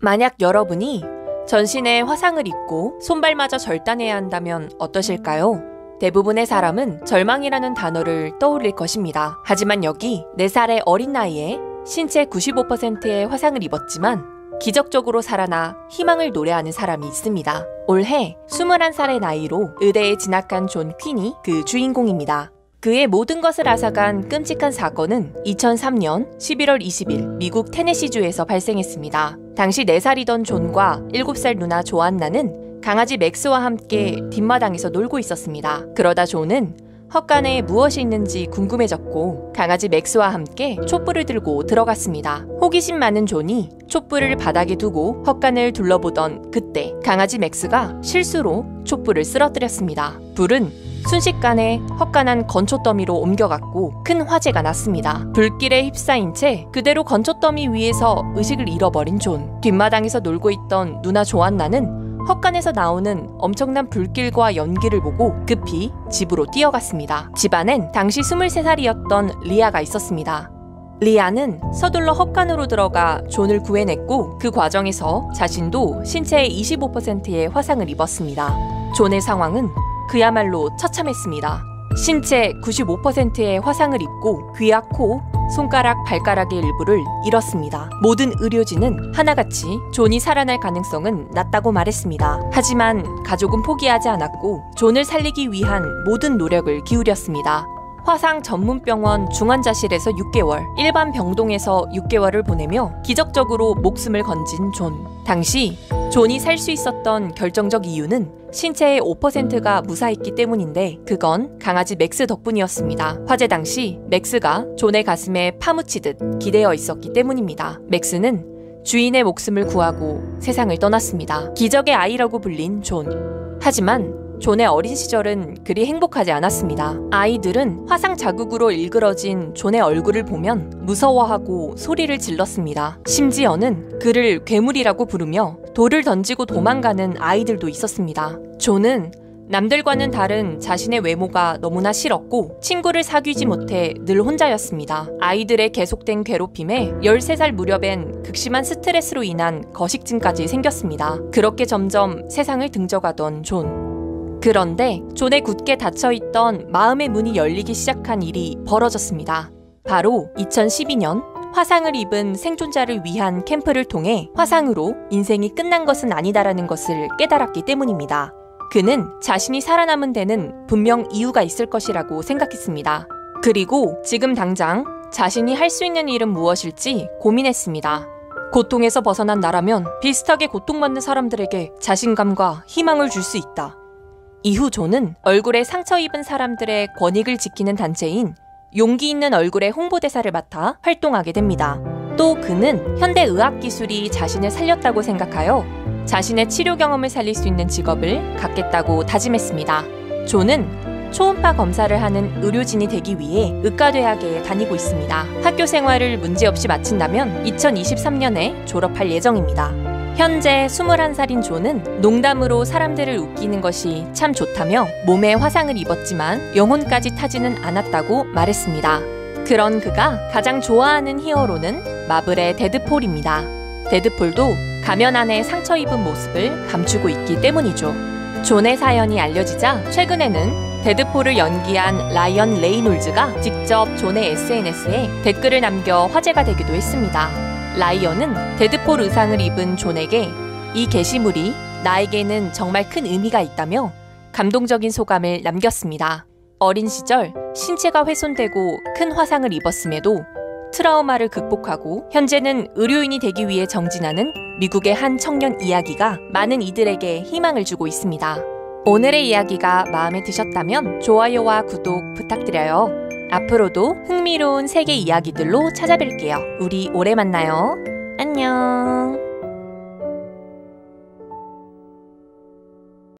만약 여러분이 전신에 화상을 입고 손발마저 절단해야 한다면 어떠실까요? 대부분의 사람은 절망이라는 단어를 떠올릴 것입니다. 하지만 여기 4살의 어린 나이에 신체 95%의 화상을 입었지만 기적적으로 살아나 희망을 노래하는 사람이 있습니다. 올해 21살의 나이로 의대에 진학한 존 퀸이 그 주인공입니다. 그의 모든 것을 앗아간 끔찍한 사건은 2003년 11월 20일 미국 테네시주에서 발생했습니다. 당시 4살이던 존과 7살 누나 조안나는 강아지 맥스와 함께 뒷마당에서 놀고 있었습니다. 그러다 존은 헛간에 무엇이 있는지 궁금해졌고 강아지 맥스와 함께 촛불을 들고 들어갔습니다. 호기심 많은 존이 촛불을 바닥에 두고 헛간을 둘러보던 그때 강아지 맥스가 실수로 촛불을 쓰러뜨렸습니다. 불은 순식간에 헛간한 건초더미로 옮겨갔고 큰 화재가 났습니다. 불길에 휩싸인 채 그대로 건초더미 위에서 의식을 잃어버린 존. 뒷마당에서 놀고 있던 누나 조안나는 헛간에서 나오는 엄청난 불길과 연기를 보고 급히 집으로 뛰어갔습니다. 집안엔 당시 23살이었던 리아가 있었습니다. 리아는 서둘러 헛간으로 들어가 존을 구해냈고 그 과정에서 자신도 신체의 25%의 화상을 입었습니다. 존의 상황은 그야말로 처참했습니다. 신체 95%의 화상을 입고 귀와 코, 손가락, 발가락의 일부를 잃었습니다. 모든 의료진은 하나같이 존이 살아날 가능성은 낮다고 말했습니다. 하지만 가족은 포기하지 않았고 존을 살리기 위한 모든 노력을 기울였습니다. 화상 전문병원 중환자실에서 6개월, 일반 병동에서 6개월을 보내며 기적적으로 목숨을 건진 존. 당시 존이 살 수 있었던 결정적 이유는 신체의 5%가 무사했기 때문인데 그건 강아지 맥스 덕분이었습니다. 화재 당시 맥스가 존의 가슴에 파묻히듯 기대어 있었기 때문입니다. 맥스는 주인의 목숨을 구하고 세상을 떠났습니다. 기적의 아이라고 불린 존. 하지만 존의 어린 시절은 그리 행복하지 않았습니다. 아이들은 화상 자국으로 일그러진 존의 얼굴을 보면 무서워하고 소리를 질렀습니다. 심지어는 그를 괴물이라고 부르며 돌을 던지고 도망가는 아이들도 있었습니다. 존은 남들과는 다른 자신의 외모가 너무나 싫었고 친구를 사귀지 못해 늘 혼자였습니다. 아이들의 계속된 괴롭힘에 13살 무렵엔 극심한 스트레스로 인한 거식증까지 생겼습니다. 그렇게 점점 세상을 등져가던 존. 그런데 존의 굳게 닫혀있던 마음의 문이 열리기 시작한 일이 벌어졌습니다. 바로 2012년 화상을 입은 생존자를 위한 캠프를 통해 화상으로 인생이 끝난 것은 아니다라는 것을 깨달았기 때문입니다. 그는 자신이 살아남은 데는 분명 이유가 있을 것이라고 생각했습니다. 그리고 지금 당장 자신이 할 수 있는 일은 무엇일지 고민했습니다. 고통에서 벗어난 나라면 비슷하게 고통받는 사람들에게 자신감과 희망을 줄 수 있다. 이후 존은 얼굴에 상처 입은 사람들의 권익을 지키는 단체인 용기 있는 얼굴의 홍보대사를 맡아 활동하게 됩니다. 또 그는 현대 의학기술이 자신을 살렸다고 생각하여 자신의 치료 경험을 살릴 수 있는 직업을 갖겠다고 다짐했습니다. 존은 초음파 검사를 하는 의료진이 되기 위해 의과대학에 다니고 있습니다. 학교 생활을 문제없이 마친다면 2023년에 졸업할 예정입니다. 현재 21살인 존은 농담으로 사람들을 웃기는 것이 참 좋다며 몸에 화상을 입었지만 영혼까지 타지는 않았다고 말했습니다. 그런 그가 가장 좋아하는 히어로는 마블의 데드폴입니다. 데드폴도 가면 안에 상처 입은 모습을 감추고 있기 때문이죠. 존의 사연이 알려지자 최근에는 데드폴을 연기한 라이언 레이놀즈가 직접 존의 SNS에 댓글을 남겨 화제가 되기도 했습니다. 라이언은 데드폴 의상을 입은 존에게 이 게시물이 나에게는 정말 큰 의미가 있다며 감동적인 소감을 남겼습니다. 어린 시절 신체가 훼손되고 큰 화상을 입었음에도 트라우마를 극복하고 현재는 의료인이 되기 위해 정진하는 미국의 한 청년 이야기가 많은 이들에게 희망을 주고 있습니다. 오늘의 이야기가 마음에 드셨다면 좋아요와 구독 부탁드려요. 앞으로도 흥미로운 세계 이야기들로 찾아뵐게요. 우리 오래 만나요. 안녕.